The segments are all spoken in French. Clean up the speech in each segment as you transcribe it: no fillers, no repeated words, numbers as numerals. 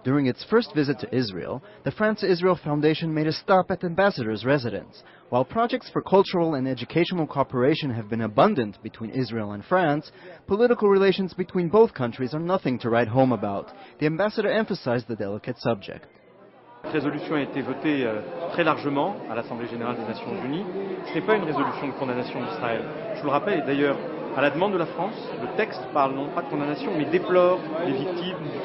During its first visit to Israel, the France-Israel Foundation made a stop at the ambassador's residence. While projects for cultural and educational cooperation have been abundant between Israel and France, political relations between both countries are nothing to write home about. The ambassador emphasized the delicate subject. Cette résolution a été votée très largement à l'Assemblée générale des Nations Unies. Ce n'est pas une résolution de condamnation d'Israël. Je vous le rappelle, et d'ailleurs, à la demande de la France, le texte parle non pas de condamnation, mais déplore les victimes du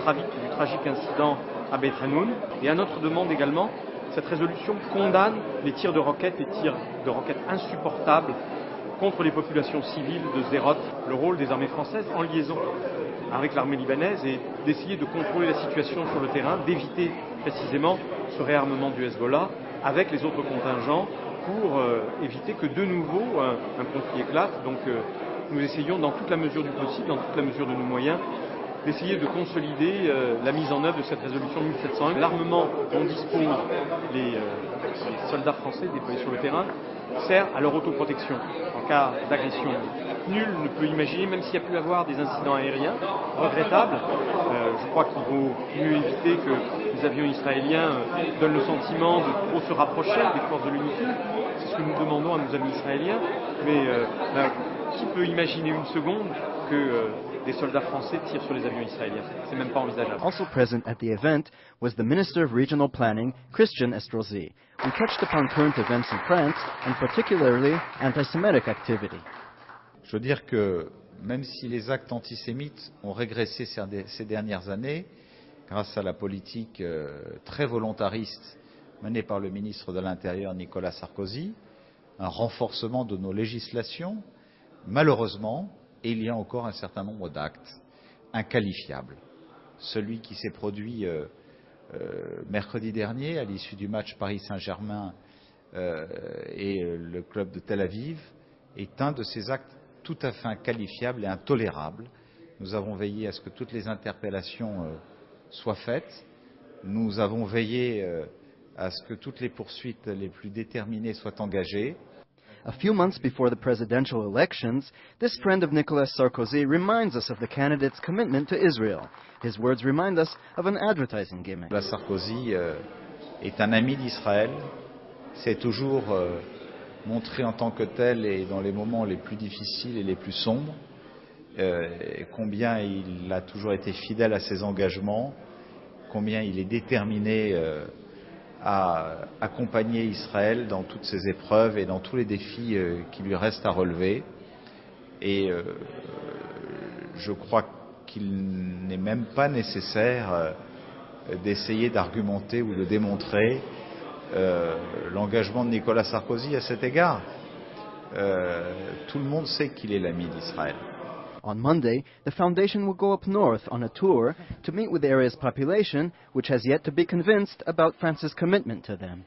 tragique incident à Beit Hanoun. Et à notre demande également, cette résolution condamne les tirs de roquettes insupportables contre les populations civiles de Sderot. Le rôle des armées françaises en liaison avec l'armée libanaise est d'essayer de contrôler la situation sur le terrain, d'éviter précisément ce réarmement du Hezbollah avec les autres contingents pour éviter que de nouveau un conflit éclate. Donc nous essayons dans toute la mesure du possible, dans toute la mesure de nos moyens, d'essayer de consolider la mise en œuvre de cette résolution 1701. L'armement dont disposent les soldats français déployés sur le terrain sert à leur autoprotection en cas d'agression. Nul ne peut imaginer, même s'il y a pu y avoir des incidents aériens regrettables, je crois qu'il vaut mieux éviter que les avions israéliens donnent le sentiment de trop se rapprocher des forces de l'UNIFIL. C'est ce que nous demandons à nos amis israéliens. Mais qui peut imaginer une seconde que des soldats français tirent sur les avions israéliens? C'est même pas envisageable. Also present at the event was the Minister of Regional Planning, Christian Estrosi, who touched upon current events in France and particularly anti-Semitic activity. Je veux dire que même si les actes antisémites ont régressé ces dernières années, grâce à la politique très volontariste menée par le ministre de l'Intérieur Nicolas Sarkozy, un renforcement de nos législations, malheureusement, il y a encore un certain nombre d'actes inqualifiables. Celui qui s'est produit mercredi dernier à l'issue du match Paris Saint-Germain et le club de Tel Aviv est un de ces actes tout à fait inqualifiables et intolérables. Nous avons veillé à ce que toutes les interpellations soient faites. Nous avons veillé à ce que toutes les poursuites les plus déterminées soient engagées. A few months before the presidential elections, this friend of Nicolas Sarkozy reminds us of the candidate's commitment to Israel. His words remind us of an advertising gimmick. Nicolas Sarkozy est un ami d'Israël. C'est toujours montré en tant que tel et dans les moments les plus difficiles et les plus sombres, combien il a toujours été fidèle à ses engagements, combien il est déterminé à accompagner Israël dans toutes ses épreuves et dans tous les défis qui lui restent à relever. Et je crois qu'il n'est même pas nécessaire d'essayer d'argumenter ou de démontrer l'engagement de Nicolas Sarkozy à cet égard. Tout le monde sait qu'il est l'ami d'Israël. On Monday, the foundation will go up north on a tour to meet with the area's population, which has yet to be convinced about France's commitment to them.